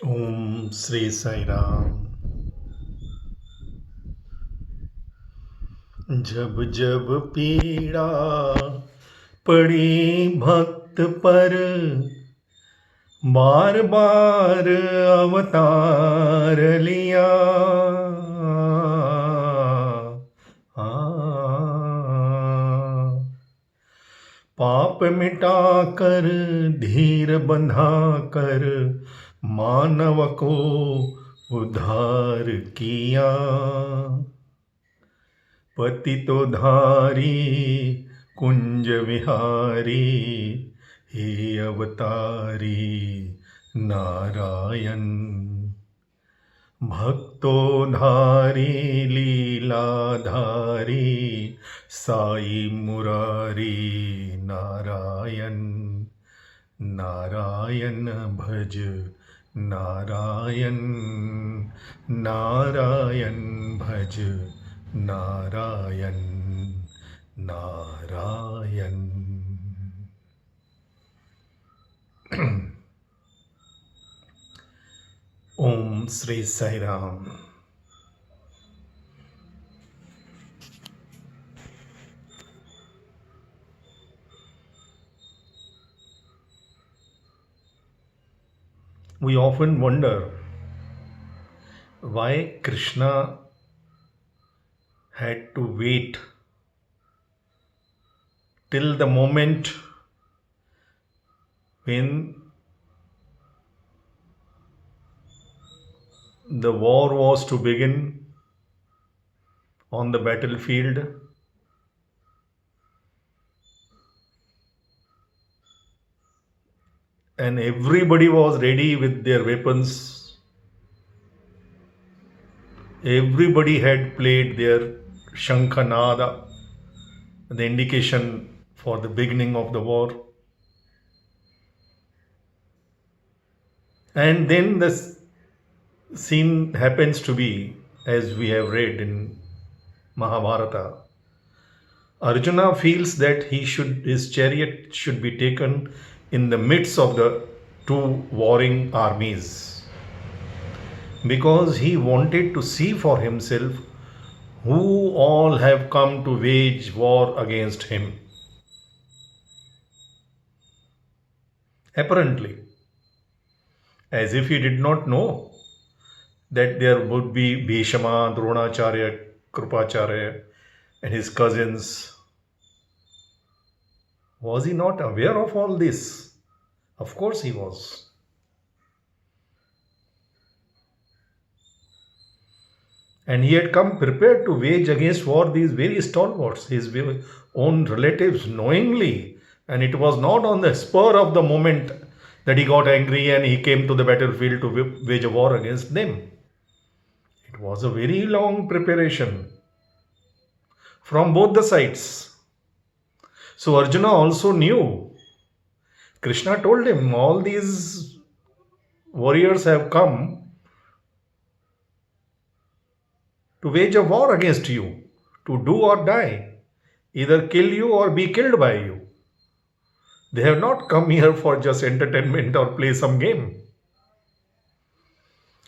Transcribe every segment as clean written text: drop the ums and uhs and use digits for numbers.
ओम श्री साई राम। जब जब पीड़ा पड़ी भक्त पर, बार बार अवतार लिया। पाप मिटा कर धीर बंधा कर मानव को उद्धार किया। पतितोद्धारी कुंज विहारी, हे अवतारी नारायण। भक्तोद्धारी लीलाधारी, साई मुरारी नारायण। नारायण भज नारायण, नारायण भज नारायण, नारायण। ओम Shri Sai Ram. We often wonder why Krishna had to wait till the moment when the war was to begin on the battlefield, and everybody was ready with their weapons. Everybody had played their Shankhanada, the indication for the beginning of the war. And then the scene happens to be, as we have read in Mahabharata, Arjuna feels that his chariot should be taken in the midst of the two warring armies, because he wanted to see for himself who all have come to wage war against him. Apparently, as if he did not know that there would be Bhishma, Dronacharya, Krupacharya, and his cousins. Was he not aware of all this? Of course he was. And he had come prepared to wage against war these very stalwarts, his own relatives, knowingly. And it was not on the spur of the moment that he got angry and he came to the battlefield to wage a war against them. It was a very long preparation from both the sides. So Arjuna also knew. Krishna told him, all these warriors have come to wage a war against you, to do or die, either kill you or be killed by you. They have not come here for just entertainment or play some game.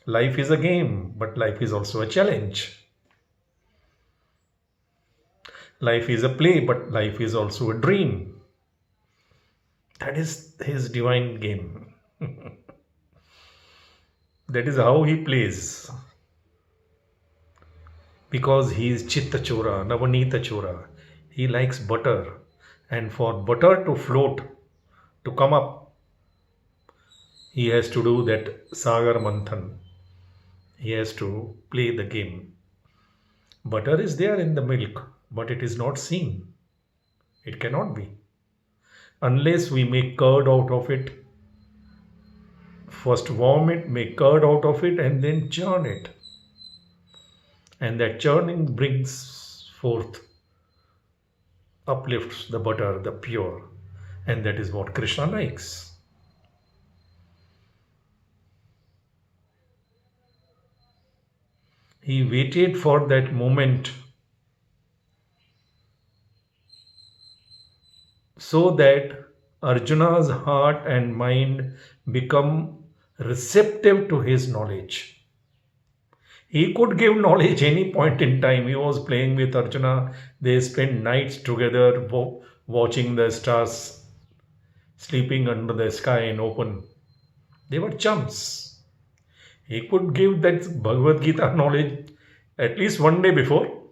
Life is a game, but life is also a challenge. Life is a play, but life is also a dream. That is his divine game. That is how he plays. Because he is Chitta Chora, Navanita Chora. He likes butter. And for butter to float, to come up, he has to do that Sagar Manthan. He has to play the game. Butter is there in the milk, but it is not seen. It cannot be. Unless we make curd out of it, first warm it, make curd out of it, and then churn it. And that churning brings forth, uplifts the butter, the pure. And that is what Krishna likes. He waited for that moment so that Arjuna's heart and mind become receptive to his knowledge. He could give knowledge any point in time. He was playing with Arjuna. They spent nights together watching the stars, sleeping under the sky in open. They were chums. He could give that Bhagavad Gita knowledge at least one day before,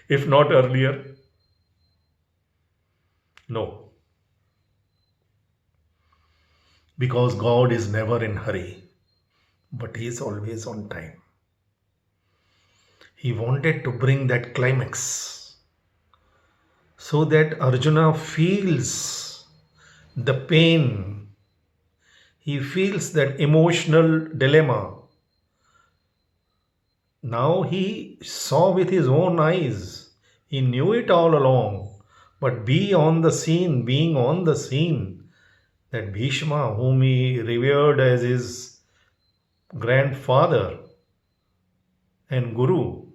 if not earlier. No, because God is never in hurry, but He is always on time. He wanted to bring that climax so that Arjuna feels the pain. He feels that emotional dilemma. Now he saw with his own eyes. He knew it all along. But being on the scene, that Bhishma, whom he revered as his grandfather and guru,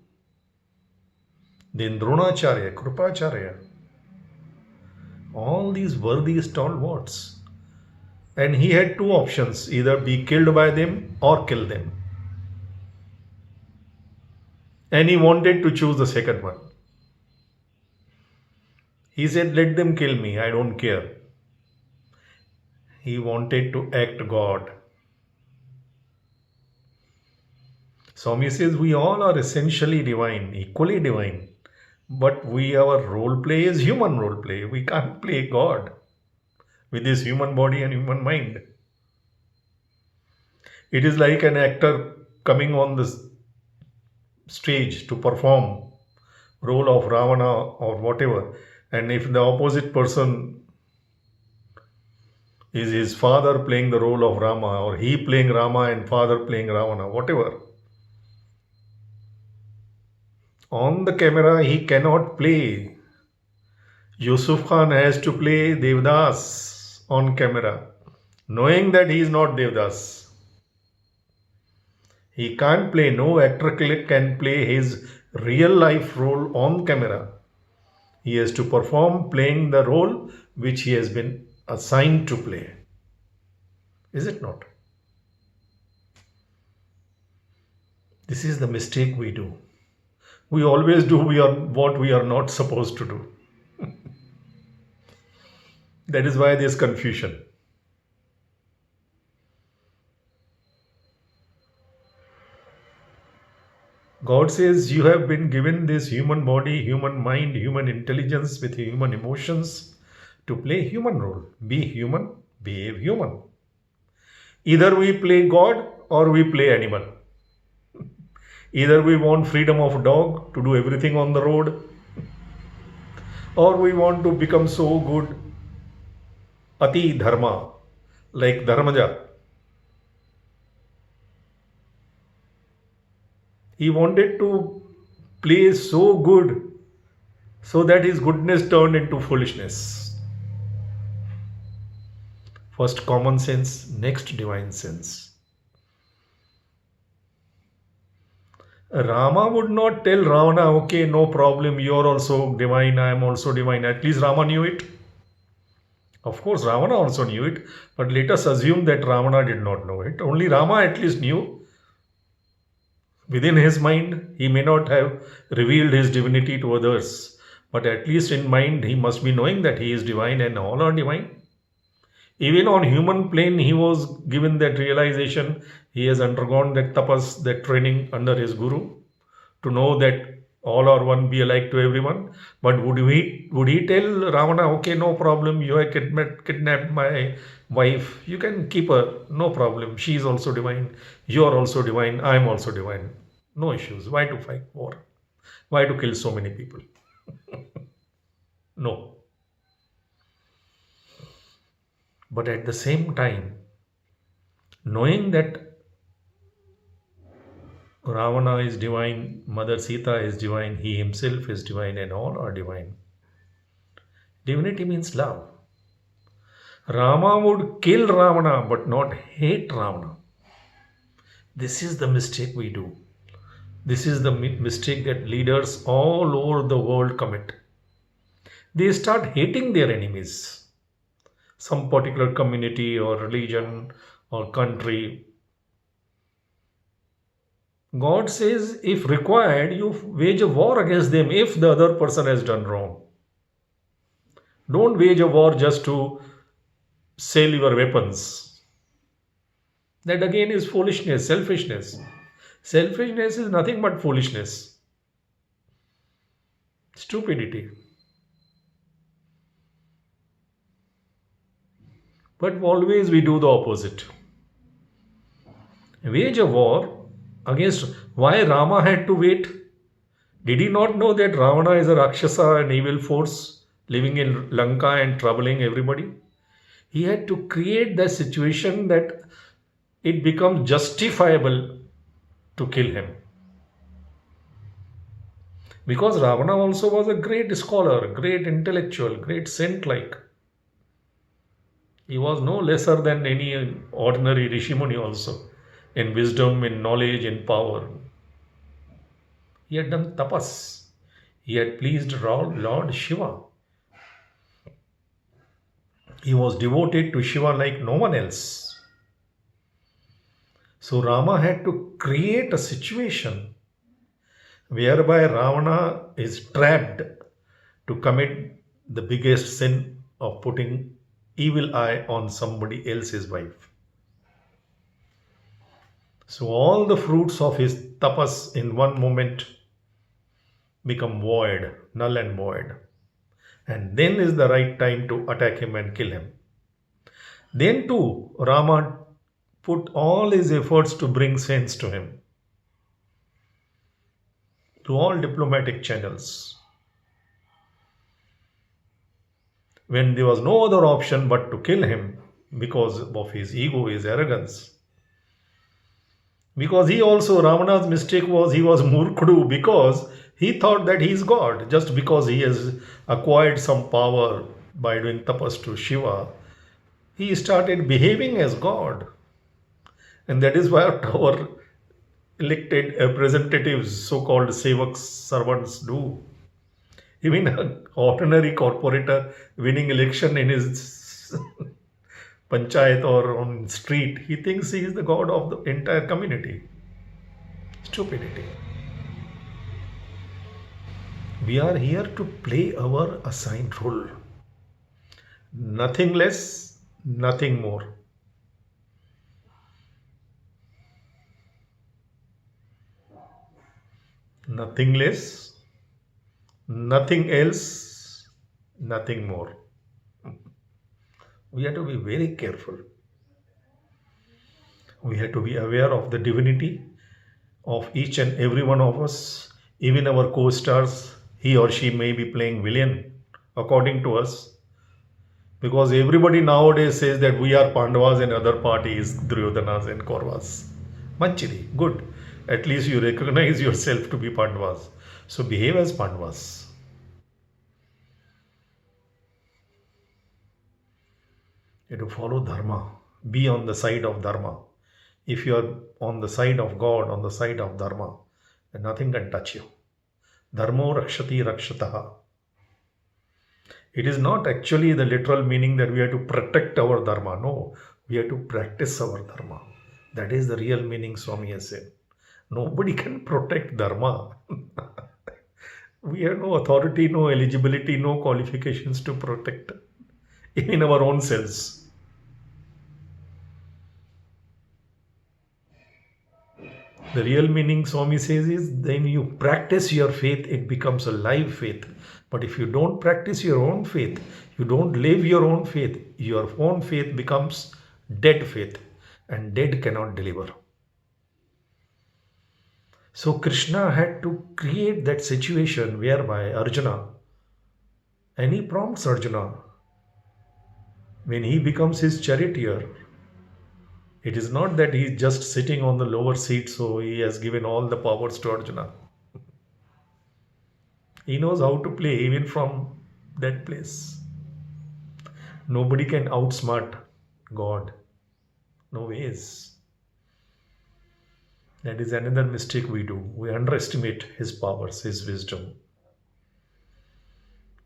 then Dronacharya, Krupacharya, all these worthy stalwarts. And he had two options, either be killed by them or kill them. And he wanted to choose the second one. He said, let them kill me, I don't care. He wanted to act God. Swami says we all are essentially divine, equally divine. But our role play is human role play. We can't play God with his human body and human mind. It is like an actor coming on the stage to perform role of Ravana or whatever. And if the opposite person is his father playing the role of Rama, or he playing Rama and father playing Ravana, whatever, on the camera he cannot play. Yusuf Khan has to play Devdas on camera, knowing that he is not Devdas. He can't play, no actor can play his real life role on camera. He has to perform playing the role which he has been assigned to play. Is it not? This is the mistake we do. We always do what we are not supposed to do. That is why there is confusion. God says you have been given this human body, human mind, human intelligence with human emotions to play human role. Be human, behave human. Either we play God or we play animal. Either we want freedom of dog to do everything on the road, or we want to become so good, Ati Dharma, like Dharmaja. He wanted to play so good so that his goodness turned into foolishness. First common sense, next divine sense. Rama would not tell Ravana, okay, no problem, you are also divine, I am also divine. At least Rama knew it. Of course, Ravana also knew it, but let us assume that Ravana did not know it. Only Rama at least knew. Within his mind, he may not have revealed his divinity to others, but at least in mind, he must be knowing that he is divine and all are divine. Even on human plane, he was given that realization. He has undergone that tapas, that training under his guru, to know that all are one, be alike to everyone. But would he tell Ravana, okay, no problem, you have kidnapped my wife, you can keep her, no problem, she is also divine, you are also divine, I am also divine. No issues. Why to fight war? Why to kill so many people? No. But at the same time, knowing that Ravana is divine, Mother Sita is divine, he himself is divine, and all are divine. Divinity means love. Rama would kill Ravana but not hate Ravana. This is the mistake we do. This is the mistake that leaders all over the world commit. They start hating their enemies. Some particular community or religion or country. God says, if required, you wage a war against them if the other person has done wrong. Don't wage a war just to sell your weapons. That again is foolishness, selfishness. Selfishness is nothing but foolishness, stupidity. But always we do the opposite. Wage a war against. Why Rama had to wait? Did he not know that Ravana is a Rakshasa, an evil force living in Lanka and troubling everybody? He had to create the situation that it becomes justifiable to kill him. Because Ravana also was a great scholar, great intellectual, great saint like. He was no lesser than any ordinary Rishimuni also, in wisdom, in knowledge, in power. He had done tapas. He had pleased Lord Shiva. He was devoted to Shiva like no one else. So Rama had to create a situation whereby Ravana is trapped to commit the biggest sin of putting evil eye on somebody else's wife. So all the fruits of his tapas in one moment become void, null and void. And then is the right time to attack him and kill him. Then too, Rama put all his efforts to bring sense to him through all diplomatic channels. When there was no other option but to kill him because of his ego, his arrogance. Because he also, Ravana's mistake was he was Murkudu because he thought that he is God. Just because he has acquired some power by doing tapas to Shiva, he started behaving as God. And that is what our elected representatives, so-called sevaks, servants do. Even an ordinary corporator winning election in his panchayat or on street, he thinks he is the god of the entire community. Stupidity. We are here to play our assigned role. Nothing less, nothing more. Nothing less, nothing else, nothing more. We have to be very careful. We have to be aware of the divinity of each and every one of us, even our co-stars. He or she may be playing villain according to us, because everybody nowadays says that we are Pandavas and other party is Duryodanas and Kauravas. Manchiri, good. At least you recognize yourself to be Pandavas. So behave as Pandavas. You have to follow Dharma. Be on the side of Dharma. If you are on the side of God, on the side of Dharma, then nothing can touch you. Dharmo rakshati rakshataha. It is not actually the literal meaning that we have to protect our Dharma. No, we have to practice our Dharma. That is the real meaning Swami has said. Nobody can protect Dharma. We have no authority, no eligibility, no qualifications to protect in our own selves. The real meaning, Swami says, is then you practice your faith, it becomes a live faith. But if you don't practice your own faith, you don't live your own faith becomes dead faith, and dead cannot deliver. So Krishna had to create that situation whereby Arjuna, and he prompts Arjuna, when he becomes his charioteer, it is not that he is just sitting on the lower seat, so he has given all the powers to Arjuna. He knows how to play even from that place. Nobody can outsmart God. No ways. That is another mistake we do. We underestimate his powers, his wisdom.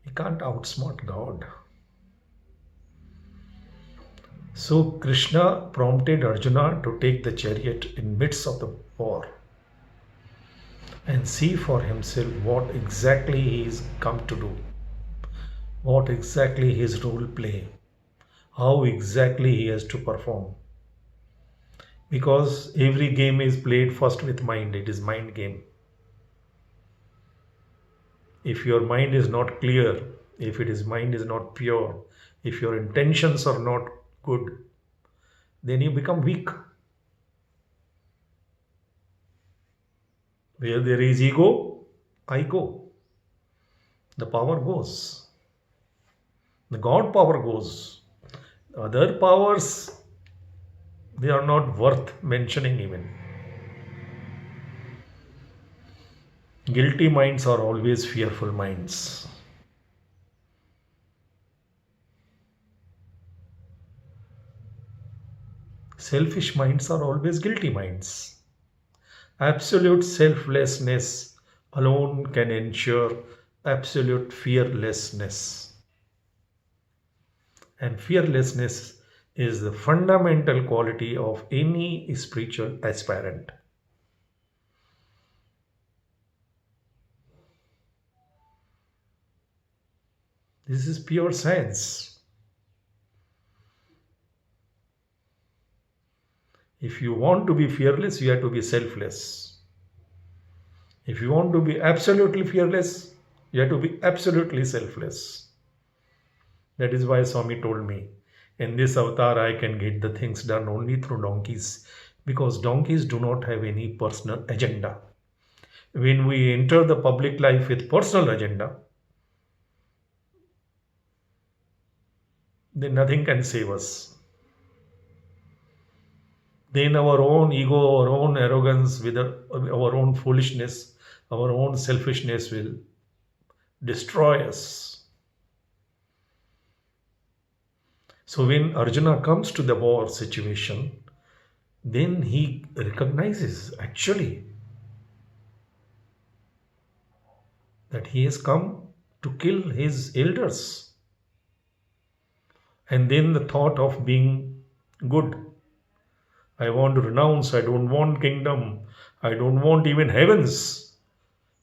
He can't outsmart God. So Krishna prompted Arjuna to take the chariot in midst of the war and see for himself what exactly he is come to do, what exactly his role play, how exactly he has to perform. Because every game is played first with mind, it is mind game. If your mind is not clear, if it is mind is not pure, if your intentions are not good, then you become weak. Where there is ego, I go. The power goes. The God power goes. Other powers, they are not worth mentioning even. Guilty minds are always fearful minds. Selfish minds are always guilty minds. Absolute selflessness alone can ensure absolute fearlessness. And fearlessness is the fundamental quality of any spiritual aspirant. This is pure science. If you want to be fearless, you have to be selfless. If you want to be absolutely fearless, you have to be absolutely selfless. That is why Swami told me, in this avatar I can get the things done only through donkeys, because donkeys do not have any personal agenda. When we enter the public life with personal agenda, then nothing can save us. Then our own ego, our own arrogance, with our own foolishness, our own selfishness will destroy us. So when Arjuna comes to the war situation, then he recognizes actually that he has come to kill his elders. And then the thought of being good. I want to renounce, I don't want kingdom, I don't want even heavens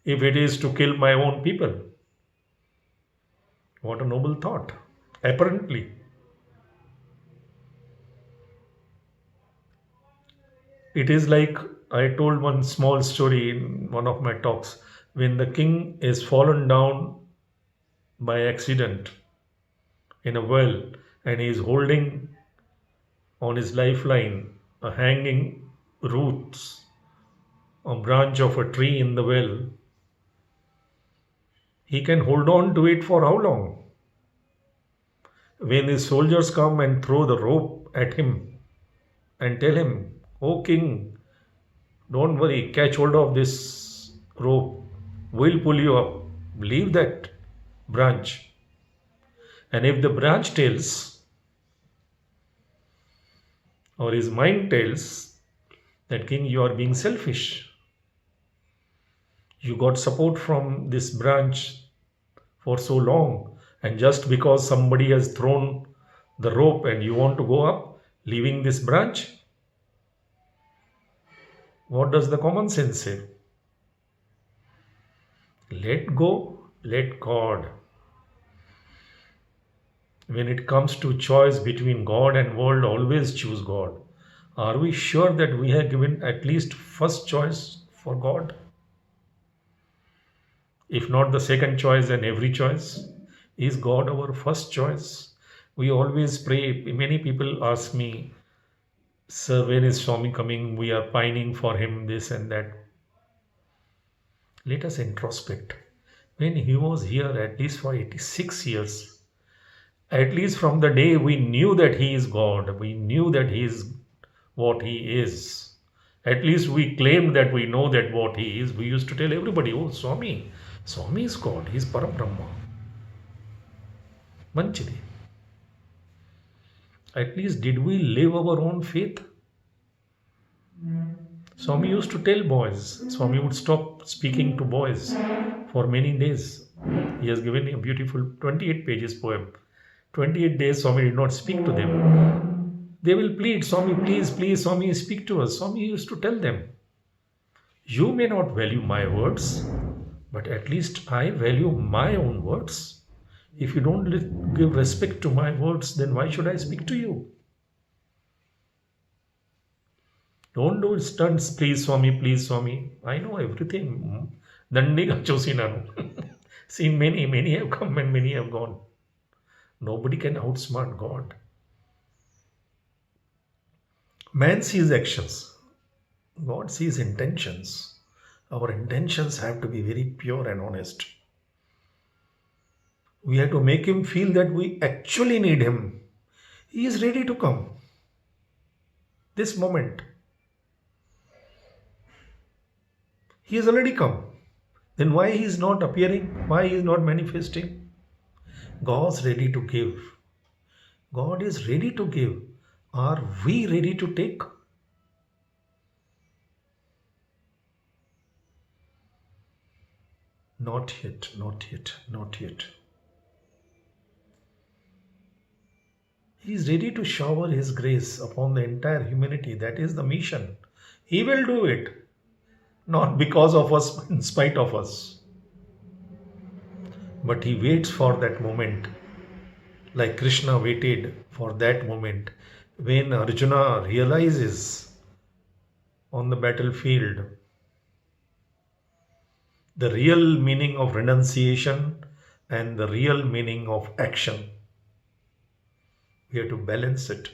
if it is to kill my own people. What a noble thought. Apparently, it is like I told one small story in one of my talks. When the king is fallen down by accident in a well and he is holding on his lifeline a hanging roots, a branch of a tree in the well, he can hold on to it for how long? When his soldiers come and throw the rope at him and tell him, "Oh king, don't worry, catch hold of this rope, we'll pull you up, leave that branch." And if the branch tells, or his mind tells, that king, you are being selfish, you got support from this branch for so long, and just because somebody has thrown the rope and you want to go up, leaving this branch, what does the common sense say? Let go, let God. When it comes to choice between God and world, always choose God. Are we sure that we have given at least first choice for God? If not the second choice, then every choice. Is God our first choice? We always pray. Many people ask me, "Sir, when is Swami coming? We are pining for him, this and that." Let us introspect. When he was here, at least for 86 years, at least from the day we knew that he is God, we knew that he is what he is. At least we claimed that we know that what he is. We used to tell everybody, "Oh, Swami is God, he is Parabrahma." Manchide. At least did we live our own faith? Swami used to tell boys. Swami would stop speaking to boys for many days. He has given a beautiful 28 pages poem. 28 days Swami did not speak to them. They will plead, Swami, please, please, Swami, speak to us. Swami used to tell them, you may not value my words, but at least I value my own words. If you don't give respect to my words, then why should I speak to you? Don't do stunts, please, Swami, please, Swami. I know everything. Dandiga Chosinanu. Seen many, many have come and many have gone. Nobody can outsmart God. Man sees actions. God sees intentions. Our intentions have to be very pure and honest. We have to make him feel that we actually need him. He is ready to come. This moment. He has already come. Then why he is not appearing? Why he is not manifesting? God's ready to give. God is ready to give. Are we ready to take? Not yet, not yet, not yet. He is ready to shower His grace upon the entire humanity. That is the mission. He will do it. Not because of us, but in spite of us. But He waits for that moment. Like Krishna waited for that moment when Arjuna realizes on the battlefield the real meaning of renunciation and the real meaning of action. We have to balance it.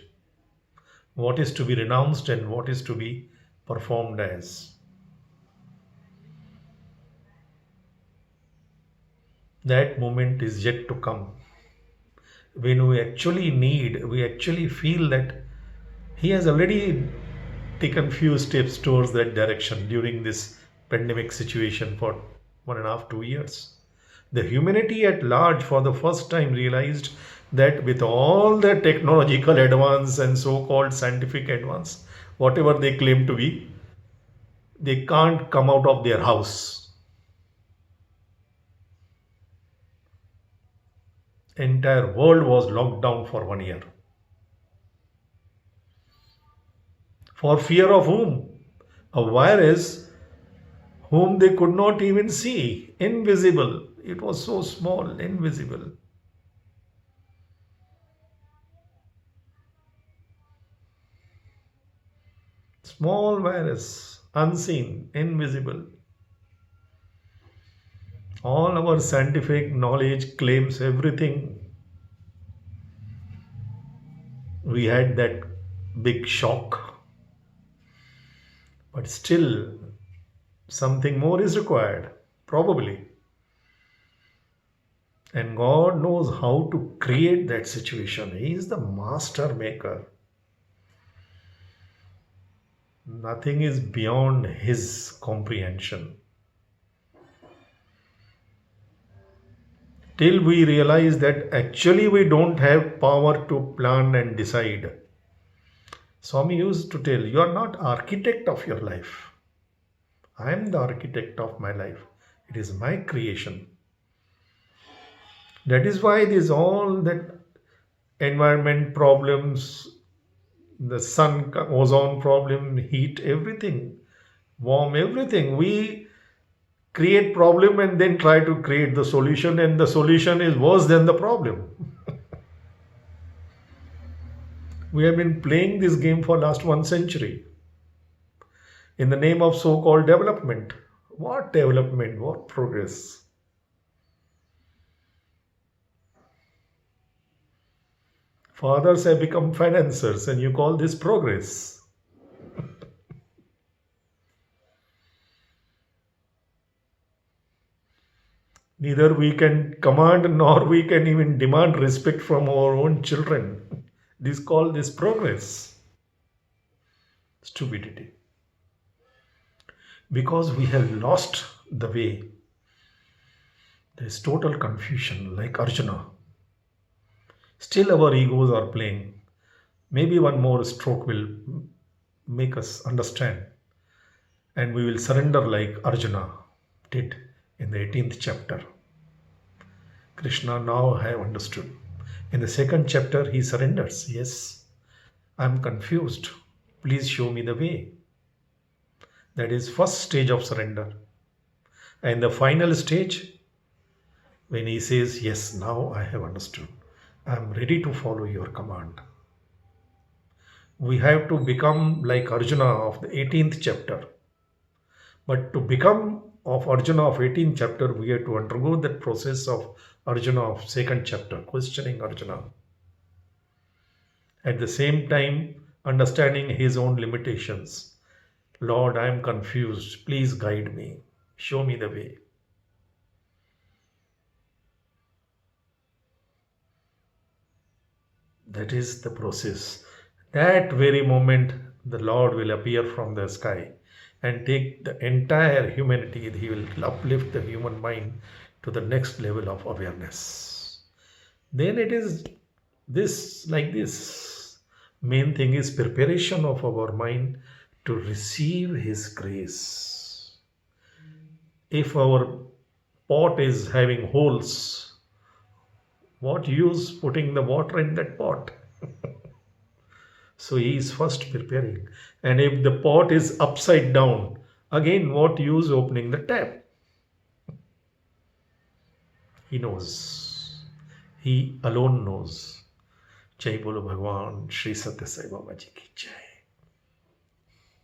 What is to be renounced and what is to be performed as. That moment is yet to come. When we actually feel that He has already taken few steps towards that direction during this pandemic situation for 1.5, 2 years. The humanity at large for the first time realized that with all the technological advance and so-called scientific advance, whatever they claim to be, they can't come out of their house. Entire world was locked down for 1 year. For fear of whom? A virus whom they could not even see, invisible. It was so small, invisible. Small virus, unseen, invisible. All our scientific knowledge claims everything. We had that big shock. But still, something more is required, probably. And God knows how to create that situation. He is the master maker. Nothing is beyond His comprehension. Till we realize that actually we don't have power to plan and decide. Swami used to tell, you are not architect of your life. I am the architect of my life. It is my creation. That is why there's all that environment problems, the sun, ozone problem, heat, everything, warm, everything. We create problem and then try to create the solution, and the solution is worse than the problem. We have been playing this game for last 1 century in the name of so-called development. What development? What progress? Fathers have become financiers and you call this progress. Neither we can command nor we can even demand respect from our own children. Call this progress. Stupidity. Because we have lost the way. There is total confusion, like Arjuna. Still our egos are playing. Maybe one more stroke will make us understand. And we will surrender like Arjuna did in the 18th chapter. Krishna, now I have understood. In the 2nd chapter, he surrenders. Yes, I'm confused. Please show me the way. That is first stage of surrender. And the final stage, when he says, yes, now I have understood. I'm ready to follow your command. We have to become like Arjuna of the 18th chapter. But to become of Arjuna of 18th chapter, we have to undergo that process of Arjuna of 2nd chapter, questioning Arjuna. At the same time, understanding his own limitations. Lord, I am confused. Please guide me. Show me the way. That is the process. That very moment, the Lord will appear from the sky and take the entire humanity. He will uplift the human mind to the next level of awareness. Then it is this like this. Main thing is preparation of our mind to receive His grace. If our pot is having holes, what use putting the water in that pot? So he is first preparing. And if the pot is upside down, again, what use opening the tap? He knows. He alone knows. Jai Bolo Bhagwan Shri Satya Sai Baba Ji ki Jai.